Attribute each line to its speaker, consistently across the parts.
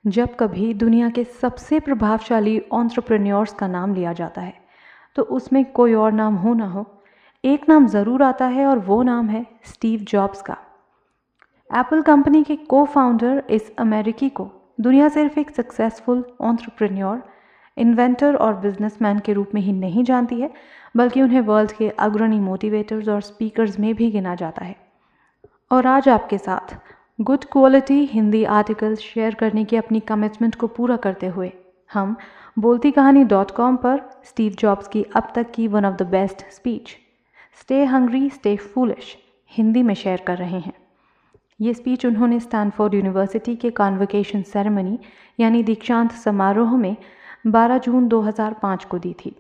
Speaker 1: जब कभी दुनिया के सबसे प्रभावशाली एंटरप्रेन्योर्स का नाम लिया जाता है तो उसमें कोई और नाम हो ना हो, एक नाम ज़रूर आता है और वो नाम है स्टीव जॉब्स का। एप्पल कंपनी के को फाउंडर इस अमेरिकी को दुनिया सिर्फ एक सक्सेसफुल एंटरप्रेन्योर, इन्वेंटर और बिजनेसमैन के रूप में ही नहीं जानती है, बल्कि उन्हें वर्ल्ड के अग्रणी मोटिवेटर्स और स्पीकर्स में भी गिना जाता है। और आज आपके साथ good quality Hindi articles share करने की अपनी कमिटमेंट को पूरा करते हुए हम boltikahani.com पर स्टीव जॉब्स की अब तक की one of the best speech stay hungry stay foolish Hindi में शेयर कर रहे हैं। ये स्पीच उन्होंने स्टैनफोर्ड यूनिवर्सिटी के कॉन्वोकेशन सेरेमनी यानी दीक्षांत समारोह में 12 जून 2005 को दी थी।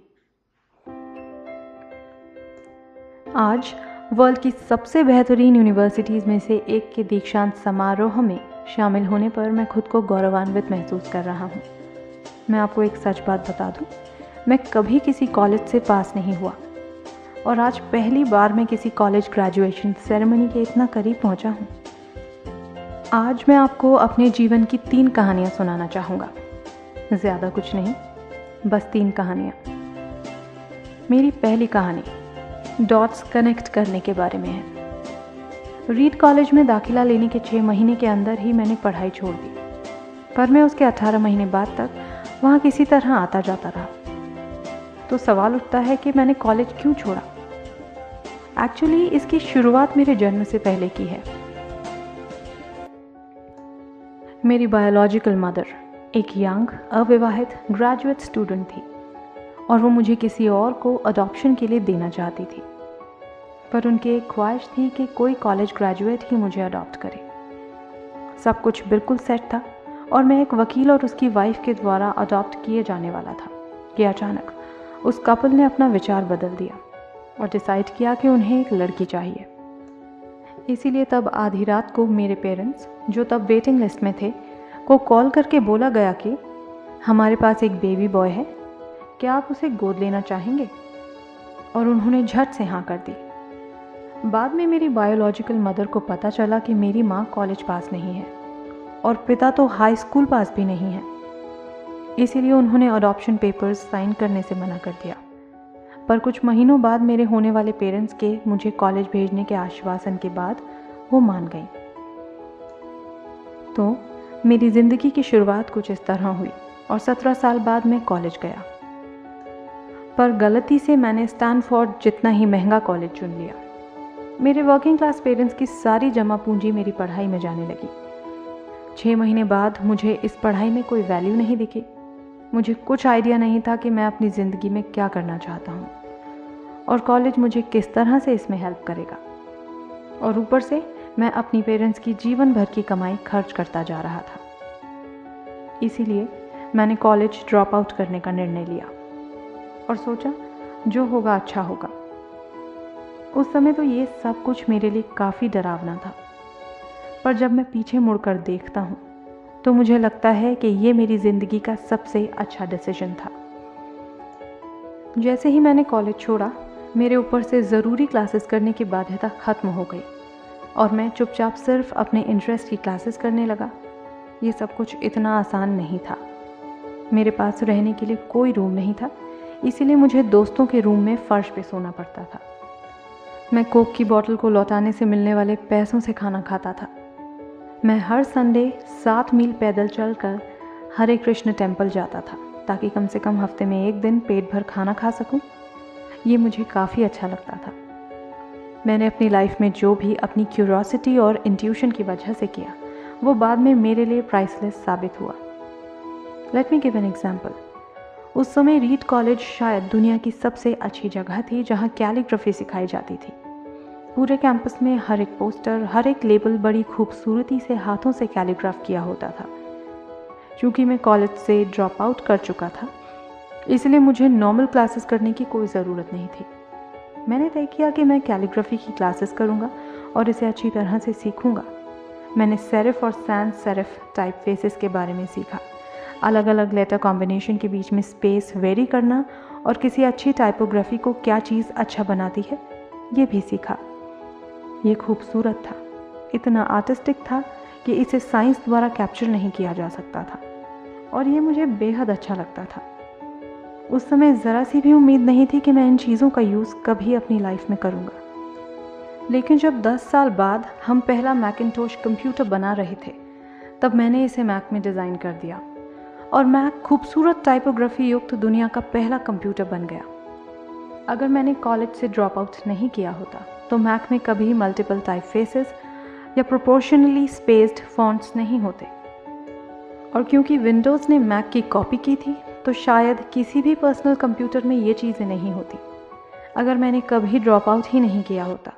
Speaker 1: आज वर्ल्ड की सबसे बेहतरीन यूनिवर्सिटीज़ में से एक के दीक्षांत समारोह में शामिल होने पर मैं खुद को गौरवान्वित महसूस कर रहा हूँ। मैं आपको एक सच बात बता दूँ, मैं कभी किसी कॉलेज से पास नहीं हुआ और आज पहली बार मैं किसी कॉलेज ग्रेजुएशन सेरेमनी के इतना करीब पहुँचा हूँ। आज मैं आपको अपने जीवन की 3 कहानियाँ सुनाना चाहूँगा, ज़्यादा कुछ नहीं, बस 3 कहानियाँ। मेरी पहली कहानी डॉट्स कनेक्ट करने के बारे में है। रीड कॉलेज में दाखिला लेने के 6 महीने के अंदर ही मैंने पढ़ाई छोड़ दी, पर मैं उसके 18 महीने बाद तक वहाँ किसी तरह आता जाता रहा। तो सवाल उठता है कि मैंने कॉलेज क्यों छोड़ा। एक्चुअली इसकी शुरुआत मेरे जन्म से पहले की है। मेरी बायोलॉजिकल मदर एक यंग अविवाहित ग्रेजुएट स्टूडेंट थी और वो मुझे किसी और को अडॉप्शन के लिए देना चाहती थी, पर उनकी एक ख्वाहिश थी कि कोई कॉलेज ग्रेजुएट ही मुझे अडॉप्ट करे। सब कुछ बिल्कुल सेट था और मैं एक वकील और उसकी वाइफ के द्वारा अडॉप्ट किए जाने वाला था कि अचानक उस कपल ने अपना विचार बदल दिया और डिसाइड किया कि उन्हें एक लड़की चाहिए। इसीलिए तब आधी रात को मेरे पेरेंट्स, जो तब वेटिंग लिस्ट में थे, को कॉल करके बोला गया कि हमारे पास एक बेबी बॉय है, क्या आप उसे गोद लेना चाहेंगे? और उन्होंने झट से हाँ कर दी। बाद में मेरी बायोलॉजिकल मदर को पता चला कि मेरी माँ कॉलेज पास नहीं है और पिता तो हाई स्कूल पास भी नहीं है, इसीलिए उन्होंने अडॉप्शन पेपर्स साइन करने से मना कर दिया। पर कुछ महीनों बाद मेरे होने वाले पेरेंट्स के मुझे कॉलेज भेजने के आश्वासन के बाद वो मान गई। तो मेरी ज़िंदगी की शुरुआत कुछ इस तरह हुई और 17 साल बाद मैं कॉलेज गया। पर गलती से मैंने स्टैनफोर्ड जितना ही महंगा कॉलेज चुन लिया। मेरे वर्किंग क्लास पेरेंट्स की सारी जमा पूंजी मेरी पढ़ाई में जाने लगी। 6 महीने बाद मुझे इस पढ़ाई में कोई वैल्यू नहीं दिखी। मुझे कुछ आइडिया नहीं था कि मैं अपनी ज़िंदगी में क्या करना चाहता हूँ और कॉलेज मुझे किस तरह से इसमें हेल्प करेगा। और ऊपर से मैं अपनी पेरेंट्स की जीवन भर की कमाई खर्च करता जा रहा था। इसीलिए मैंने कॉलेज ड्रॉप आउट करने का निर्णय लिया और सोचा जो होगा अच्छा होगा। उस समय तो ये सब कुछ मेरे लिए काफ़ी डरावना था, पर जब मैं पीछे मुड़कर देखता हूँ तो मुझे लगता है कि ये मेरी ज़िंदगी का सबसे अच्छा डिसीजन था। जैसे ही मैंने कॉलेज छोड़ा, मेरे ऊपर से ज़रूरी क्लासेस करने की बाध्यता ख़त्म हो गई और मैं चुपचाप सिर्फ अपने इंटरेस्ट की क्लासेस करने लगा। ये सब कुछ इतना आसान नहीं था। मेरे पास रहने के लिए कोई रूम नहीं था, इसीलिए मुझे दोस्तों के रूम में फ़र्श पे सोना पड़ता था। मैं कोक की बोतल को लौटाने से मिलने वाले पैसों से खाना खाता था। मैं हर संडे 7 मील पैदल चलकर हरे कृष्ण टेम्पल जाता था ताकि कम से कम हफ्ते में 1 दिन पेट भर खाना खा सकूं। ये मुझे काफ़ी अच्छा लगता था। मैंने अपनी लाइफ में जो भी अपनी क्यूरोसिटी और इंट्यूशन की वजह से किया, वो बाद में मेरे लिए प्राइसलेस साबित हुआ। Let me give an example. उस समय रीड कॉलेज शायद दुनिया की सबसे अच्छी जगह थी जहाँ कैलीग्राफी सिखाई जाती थी। पूरे कैंपस में हर एक पोस्टर, हर एक लेबल बड़ी खूबसूरती से हाथों से कैलीग्राफ किया होता था। चूँकि मैं कॉलेज से ड्रॉप आउट कर चुका था, इसलिए मुझे नॉर्मल क्लासेस करने की कोई ज़रूरत नहीं थी। मैंने तय किया कि मैं कैलीग्राफी की क्लासेस करूँगा और इसे अच्छी तरह से सीखूँगा। मैंने सेरिफ और सैंस सेरिफ टाइप फेसेस के बारे में सीखा, अलग अलग लेटर कॉम्बिनेशन के बीच में स्पेस वेरी करना और किसी अच्छी टाइपोग्राफी को क्या चीज़ अच्छा बनाती है, ये भी सीखा। ये खूबसूरत था, इतना आर्टिस्टिक था कि इसे साइंस द्वारा कैप्चर नहीं किया जा सकता था। और ये मुझे बेहद अच्छा लगता था। उस समय ज़रा सी भी उम्मीद नहीं थी कि मैं इन चीज़ों का यूज़ कभी अपनी लाइफ में करूँगा। लेकिन जब 10 साल बाद हम पहला मैकिंटोश कंप्यूटर बना रहे थे, तब मैंने इसे मैक में डिज़ाइन कर दिया और मैक खूबसूरत टाइपोग्राफी युक्त दुनिया का पहला कंप्यूटर बन गया। अगर मैंने कॉलेज से ड्रॉप आउट नहीं किया होता तो मैक में कभी मल्टीपल टाइपफेसेस या प्रोपोर्शनली स्पेस्ड फॉन्ट्स नहीं होते, और क्योंकि विंडोज़ ने मैक की कॉपी की थी तो शायद किसी भी पर्सनल कंप्यूटर में ये चीज़ें नहीं होती। अगर मैंने कभी ड्रॉप आउट ही नहीं किया होता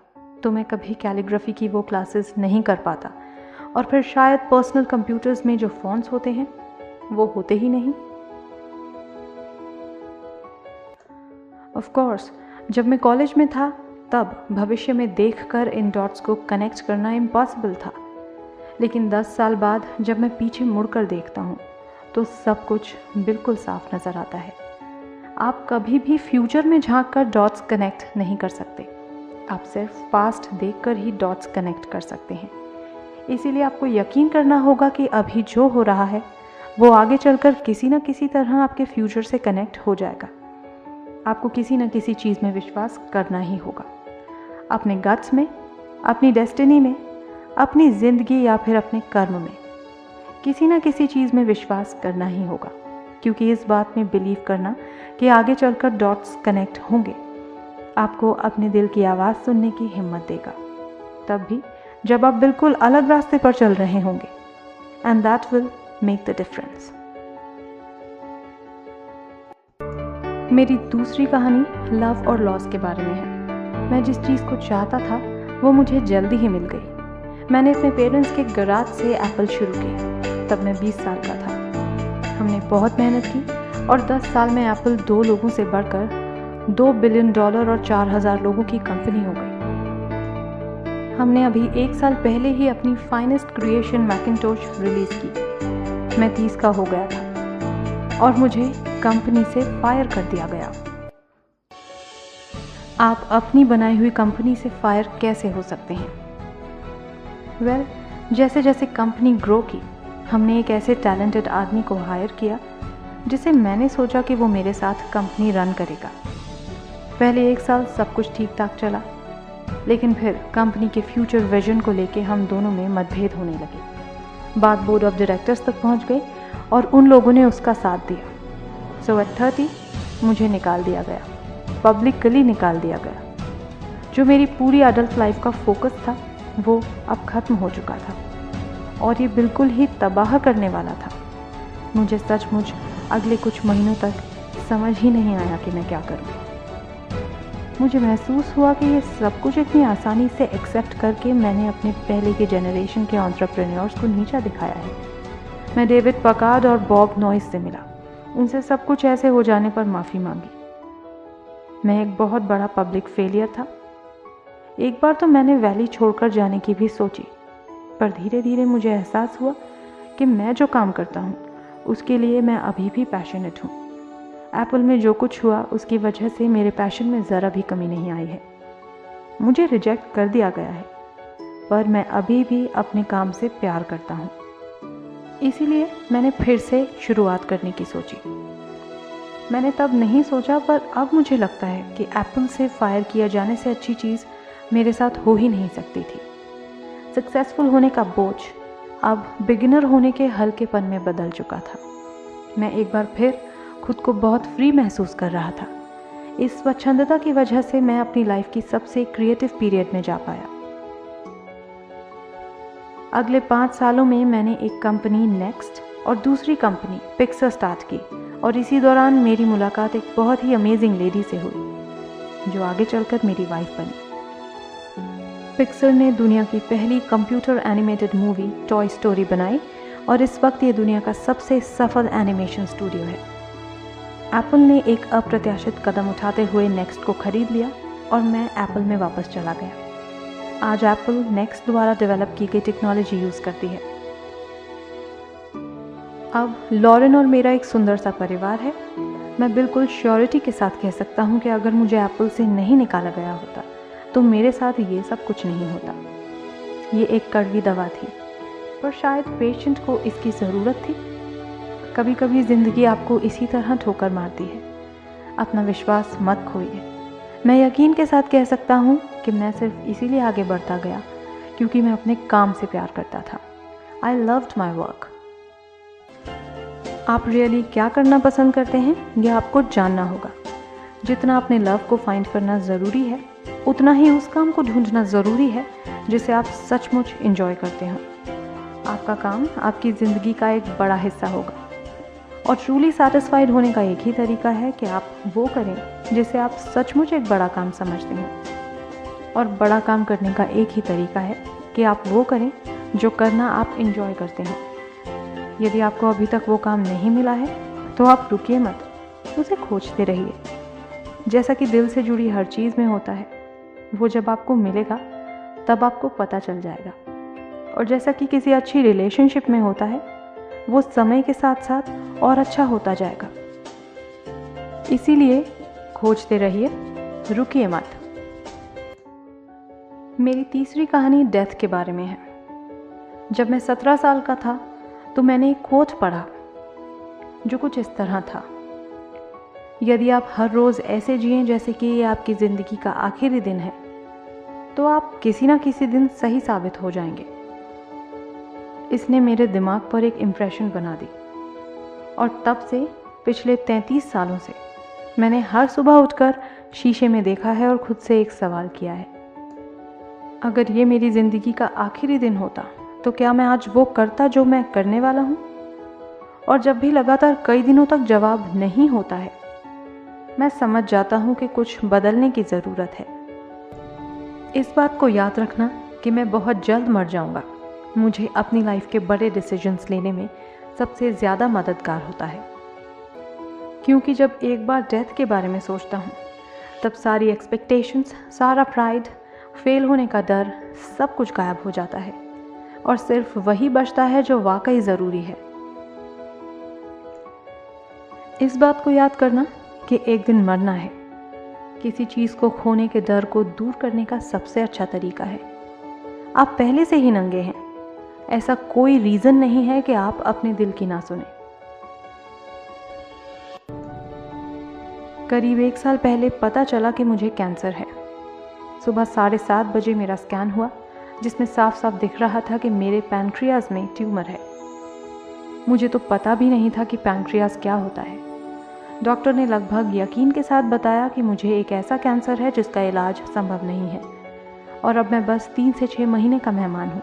Speaker 1: तो मैं कभी कैलीग्राफी की वो क्लासेस नहीं कर पाता, और फिर शायद पर्सनल कंप्यूटर्स में जो फॉन्ट्स होते हैं वो होते ही नहीं। ऑफ कोर्स जब मैं कॉलेज में था तब भविष्य में देखकर इन डॉट्स को कनेक्ट करना इम्पॉसिबल था, लेकिन 10 साल बाद जब मैं पीछे मुड़कर देखता हूँ तो सब कुछ बिल्कुल साफ नज़र आता है। आप कभी भी फ्यूचर में झांककर डॉट्स कनेक्ट नहीं कर सकते, आप सिर्फ पास्ट देखकर ही डॉट्स कनेक्ट कर सकते हैं। इसीलिए आपको यकीन करना होगा कि अभी जो हो रहा है वो आगे चलकर किसी न किसी तरह आपके फ्यूचर से कनेक्ट हो जाएगा। आपको किसी न किसी चीज़ में विश्वास करना ही होगा, अपने गट्स में, अपनी डेस्टिनी में, अपनी ज़िंदगी या फिर अपने कर्म में। किसी न किसी चीज़ में विश्वास करना ही होगा, क्योंकि इस बात में बिलीव करना कि आगे चलकर डॉट्स कनेक्ट होंगे आपको अपने दिल की आवाज़ सुनने की हिम्मत देगा, तब भी जब आप बिल्कुल अलग रास्ते पर चल रहे होंगे। And that will make the difference. मेरी दूसरी कहानी लव और लॉस के बारे में है। मैं जिस चीज़ को चाहता था वो मुझे जल्दी ही मिल गई। मैंने अपने पेरेंट्स के गराज से एप्पल शुरू की, तब मैं 20 साल का था। हमने बहुत मेहनत की और 10 साल में एप्पल 2 लोगों से बढ़कर $2 बिलियन और 4000 लोगों की कंपनी हो गई। हमने अभी 1 साल पहले ही अपनी फाइनेस्ट क्रिएशन मैकिंटोश रिलीज़ की। मैं 30 का हो गया था और मुझे कंपनी से फायर कर दिया गया। आप अपनी बनाई हुई कंपनी से फायर कैसे हो सकते हैं? वेल, जैसे जैसे कंपनी ग्रो की, हमने एक ऐसे टैलेंटेड आदमी को हायर किया जिसे मैंने सोचा कि वो मेरे साथ कंपनी रन करेगा। पहले 1 साल सब कुछ ठीक ठाक चला, लेकिन फिर कंपनी के फ्यूचर विजन को लेके हम दोनों में मतभेद होने लगे। बात बोर्ड ऑफ डायरेक्टर्स तक पहुंच गई और उन लोगों ने उसका साथ दिया। सो एट 30 मुझे निकाल दिया गया, पब्लिकली निकाल दिया गया। जो मेरी पूरी अडल्ट लाइफ का फोकस था वो अब ख़त्म हो चुका था और ये बिल्कुल ही तबाह करने वाला था। मुझे सचमुच अगले कुछ महीनों तक समझ ही नहीं आया कि मैं क्या करूं। मुझे महसूस हुआ कि ये सब कुछ इतनी आसानी से एक्सेप्ट करके मैंने अपने पहले के जनरेशन के एंटरप्रेन्योर्स को नीचा दिखाया है। मैं डेविड पकार्ड और बॉब नॉइस से मिला, उनसे सब कुछ ऐसे हो जाने पर माफ़ी मांगी। मैं एक बहुत बड़ा पब्लिक फेलियर था। एक बार तो मैंने वैली छोड़कर जाने की भी सोची, पर धीरे धीरे मुझे एहसास हुआ कि मैं जो काम करता हूँ उसके लिए मैं अभी भी पैशनेट हूँ। एप्पल में जो कुछ हुआ उसकी वजह से मेरे पैशन में ज़रा भी कमी नहीं आई है। मुझे रिजेक्ट कर दिया गया है, पर मैं अभी भी अपने काम से प्यार करता हूँ। इसीलिए मैंने फिर से शुरुआत करने की सोची। मैंने तब नहीं सोचा, पर अब मुझे लगता है कि एप्पल से फायर किया जाने से अच्छी चीज़ मेरे साथ हो ही नहीं सकती थी। सक्सेसफुल होने का बोझ अब बिगिनर होने के हल्केपन में बदल चुका था। मैं एक बार फिर खुद को बहुत फ्री महसूस कर रहा था। इस स्वच्छंदता की वजह से मैं अपनी लाइफ की सबसे क्रिएटिव पीरियड में जा पाया। अगले 5 सालों में मैंने एक कंपनी नेक्स्ट और दूसरी कंपनी पिक्सर स्टार्ट की, और इसी दौरान मेरी मुलाकात एक बहुत ही अमेजिंग लेडी से हुई जो आगे चलकर मेरी वाइफ बनी। पिक्सर ने दुनिया की पहली computer animated movie toy story बनाई और इस वक्त ये दुनिया का सबसे सफल एनिमेशन स्टूडियो है। एप्पल ने एक अप्रत्याशित कदम उठाते हुए नेक्स्ट को खरीद लिया और मैं एप्पल में वापस चला गया। आज एप्पल नेक्स्ट द्वारा डेवलप की गई टेक्नोलॉजी यूज़ करती है। अब लॉरेन और मेरा एक सुंदर सा परिवार है। मैं बिल्कुल श्योरिटी के साथ कह सकता हूँ कि अगर मुझे एप्पल से नहीं निकाला गया होता तो मेरे साथ ये सब कुछ नहीं होता। ये एक कड़वी दवा थी, पर शायद पेशेंट को इसकी ज़रूरत थी। कभी कभी ज़िंदगी आपको इसी तरह ठोकर मारती है। अपना विश्वास मत खोइए। मैं यकीन के साथ कह सकता हूँ कि मैं सिर्फ इसीलिए आगे बढ़ता गया क्योंकि मैं अपने काम से प्यार करता था। I loved my work. आप रियली क्या करना पसंद करते हैं यह आपको जानना होगा। जितना अपने लव को फाइंड करना ज़रूरी है, उतना ही उस काम को ढूंढना ज़रूरी है जिसे आप सचमुच इंजॉय करते हो। आपका काम आपकी ज़िंदगी का एक बड़ा हिस्सा होगा और ट्रूली सैटिस्फाइड होने का एक ही तरीका है कि आप वो करें जिसे आप सचमुच एक बड़ा काम समझते हैं। और बड़ा काम करने का एक ही तरीका है कि आप वो करें जो करना आप इंजॉय करते हैं। यदि आपको अभी तक वो काम नहीं मिला है तो आप रुकिए मत, उसे खोजते रहिए। जैसा कि दिल से जुड़ी हर चीज़ में होता है, वो जब आपको मिलेगा तब आपको पता चल जाएगा। और जैसा कि किसी अच्छी रिलेशनशिप में होता है, वो समय के साथ साथ और अच्छा होता जाएगा। इसीलिए खोजते रहिए, रुकिए मत। मेरी तीसरी कहानी डेथ के बारे में है। जब मैं 17 साल का था तो मैंने एक कोट पढ़ा जो कुछ इस तरह था: यदि आप हर रोज़ ऐसे जिएं जैसे कि ये आपकी ज़िंदगी का आखिरी दिन है, तो आप किसी ना किसी दिन सही साबित हो जाएंगे। इसने मेरे दिमाग पर एक इम्प्रेशन बना दी और तब से पिछले 33 सालों से मैंने हर सुबह उठकर शीशे में देखा है और खुद से एक सवाल किया है, अगर ये मेरी ज़िंदगी का आखिरी दिन होता तो क्या मैं आज वो करता जो मैं करने वाला हूँ? और जब भी लगातार कई दिनों तक जवाब नहीं होता है, मैं समझ जाता हूँ कि कुछ बदलने की ज़रूरत है। इस बात को याद रखना कि मैं बहुत जल्द मर जाऊँगा मुझे अपनी लाइफ के बड़े डिसीजंस लेने में सबसे ज़्यादा मददगार होता है। क्योंकि जब एक बार डेथ के बारे में सोचता हूँ, तब सारी एक्सपेक्टेशंस, सारा प्राइड, फेल होने का डर, सब कुछ गायब हो जाता है और सिर्फ वही बचता है जो वाकई ज़रूरी है। इस बात को याद करना कि एक दिन मरना है किसी चीज़ को खोने के डर को दूर करने का सबसे अच्छा तरीका है। आप पहले से ही नंगे हैं, ऐसा कोई रीज़न नहीं है कि आप अपने दिल की ना सुने। करीब 1 साल पहले पता चला कि मुझे कैंसर है। सुबह 7:30 बजे मेरा स्कैन हुआ जिसमें साफ साफ दिख रहा था कि मेरे पैनक्रियाज में ट्यूमर है। मुझे तो पता भी नहीं था कि पैनक्रियाज क्या होता है। डॉक्टर ने लगभग यकीन के साथ बताया कि मुझे एक ऐसा कैंसर है जिसका इलाज संभव नहीं है और अब मैं बस 3 से 6 महीने का मेहमान हूँ।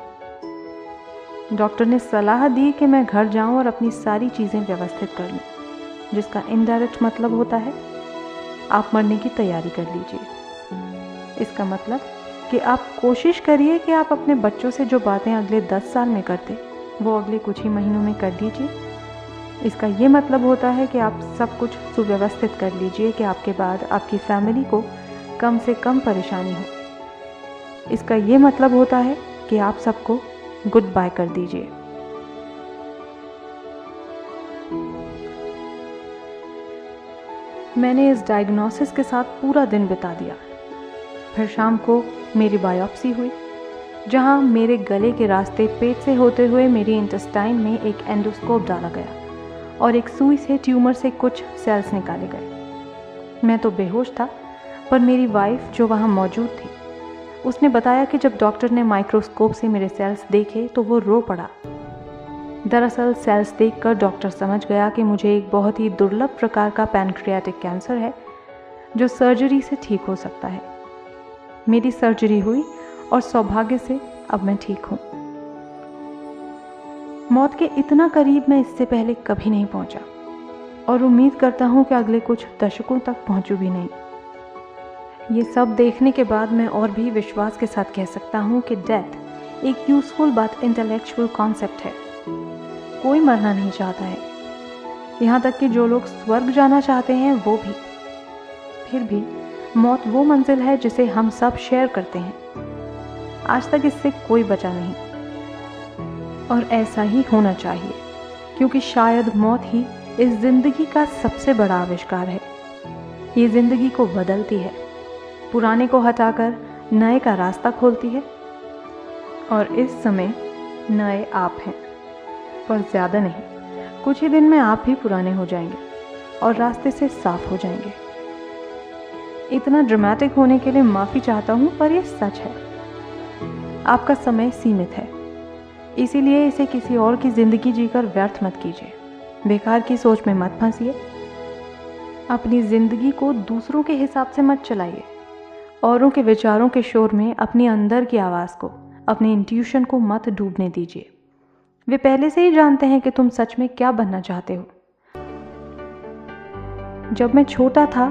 Speaker 1: डॉक्टर ने सलाह दी कि मैं घर जाऊँ और अपनी सारी चीज़ें व्यवस्थित कर लूँ, जिसका इनडायरेक्ट मतलब होता है आप मरने की तैयारी कर लीजिए। इसका मतलब कि आप कोशिश करिए कि आप अपने बच्चों से जो बातें अगले 10 साल में करते वो अगले कुछ ही महीनों में कर लीजिए। इसका ये मतलब होता है कि आप सब कुछ सुव्यवस्थित कर लीजिए कि आपके बाद आपकी फैमिली को कम से कम परेशानी हो। इसका ये मतलब होता है कि आप सबको गुड बाय कर दीजिए। मैंने इस डायग्नोसिस के साथ पूरा दिन बिता दिया। फिर शाम को मेरी बायोप्सी हुई, जहां मेरे गले के रास्ते पेट से होते हुए मेरी इंटेस्टाइन में एक एंडोस्कोप डाला गया और एक सुई से ट्यूमर से कुछ सेल्स निकाले गए। मैं तो बेहोश था, पर मेरी वाइफ जो वहाँ मौजूद थी उसने बताया कि जब डॉक्टर ने माइक्रोस्कोप से मेरे सेल्स देखे तो वो रो पड़ा। दरअसल सेल्स देखकर डॉक्टर समझ गया कि मुझे एक बहुत ही दुर्लभ प्रकार का पैनक्रियाटिक कैंसर है जो सर्जरी से ठीक हो सकता है। मेरी सर्जरी हुई और सौभाग्य से अब मैं ठीक हूँ। मौत के इतना करीब मैं इससे पहले कभी नहीं पहुंचा और उम्मीद करता हूं कि अगले कुछ दशकों तक पहुंचूं भी नहीं। ये सब देखने के बाद मैं और भी विश्वास के साथ कह सकता हूं कि डेथ एक यूजफुल बट इंटेलेक्चुअल कॉन्सेप्ट है। कोई मरना नहीं चाहता है, यहाँ तक कि जो लोग स्वर्ग जाना चाहते हैं वो भी। फिर भी मौत वो मंजिल है जिसे हम सब शेयर करते हैं। आज तक इससे कोई बचा नहीं और ऐसा ही होना चाहिए, क्योंकि शायद मौत ही इस जिंदगी का सबसे बड़ा आविष्कार है। ये जिंदगी को बदलती है, पुराने को हटाकर नए का रास्ता खोलती है और इस समय नए आप हैं, पर ज़्यादा नहीं, कुछ ही दिन में आप भी पुराने हो जाएंगे और रास्ते से साफ हो जाएंगे। इतना ड्रामेटिक होने के लिए माफ़ी चाहता हूँ, पर यह सच है। आपका समय सीमित है, इसीलिए इसे किसी और की ज़िंदगी जीकर व्यर्थ मत कीजिए। बेकार की सोच में मत फंसिए। अपनी ज़िंदगी को दूसरों के हिसाब से मत चलाइए। औरों के विचारों के शोर में अपनी अंदर की आवाज़ को, अपने इंट्यूशन को मत डूबने दीजिए। वे पहले से ही जानते हैं कि तुम सच में क्या बनना चाहते हो। जब मैं छोटा था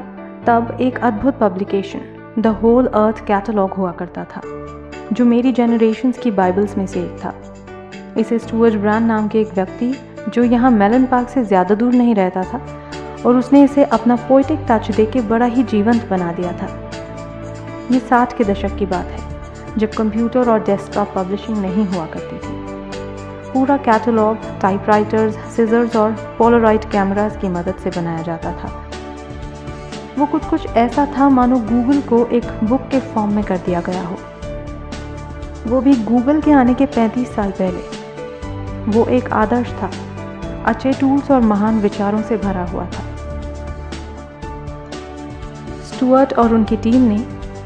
Speaker 1: तब एक अद्भुत publication the whole earth catalog हुआ करता था, जो मेरी जनरेशन्स की बाइबल्स में से एक था। इसे स्टुअर्ट ब्रांड नाम के एक व्यक्ति, जो यहाँ मेलन पार्क से ज़्यादा दूर नहीं रहता था, और उसने इसे अपना पोइटिक टच देके बड़ा ही जीवंत बना दिया था। ये 60 के दशक की बात है, जब कंप्यूटर और डेस्कटॉप पब्लिशिंग नहीं हुआ करती थी। पूरा कैटलॉग टाइपराइटर्स, सिजर्स और पोलराइड कैमरास की मदद से बनाया जाता था। वो कुछ ऐसा था मानो गूगल को एक बुक के फॉर्म में कर दिया गया हो, वो भी गूगल के आने के 35 साल पहले। वो एक आदर्श था, अच्छे टूल्स और महान विचारों से भरा हुआ था। स्टुअर्ट और उनकी टीम ने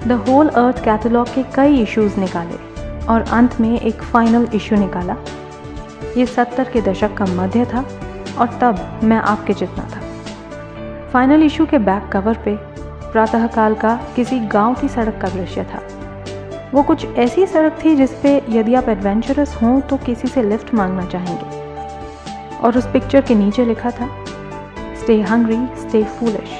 Speaker 1: द होल अर्थ कैटलॉग के कई इश्यूज निकाले और अंत में एक फाइनल इश्यू निकाला। ये 70 के दशक का मध्य था और तब मैं आपके जितना था। फाइनल इशू के बैक कवर पे प्रातःकाल का किसी गांव की सड़क का दृश्य था। वो कुछ ऐसी सड़क थी जिस पे यदि आप एडवेंचरस हों तो किसी से लिफ्ट मांगना चाहेंगे, और उस पिक्चर के नीचे लिखा था, स्टे हंग्री, स्टे फूलिश।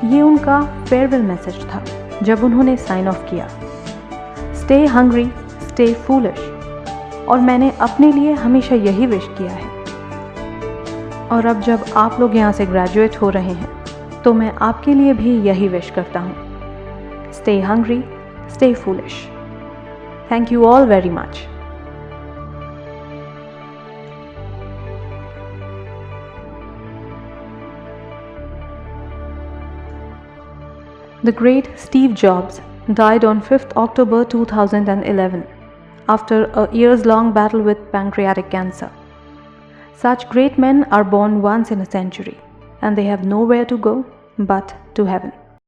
Speaker 1: ये उनका फेयरवेल मैसेज था जब उन्होंने साइन ऑफ किया, स्टे हंग्री, स्टे फूलिश। और मैंने अपने लिए हमेशा यही विश किया है। और अब जब आप लोग यहाँ से ग्रेजुएट हो रहे हैं तो मैं आपके लिए भी यही विश करता हूँ, stay hungry, stay foolish. Thank you all very much. The great Steve Jobs died on 5th October 2011 after a years-long battle with pancreatic cancer. Such great men are born once in a century, and they have nowhere to go but to heaven.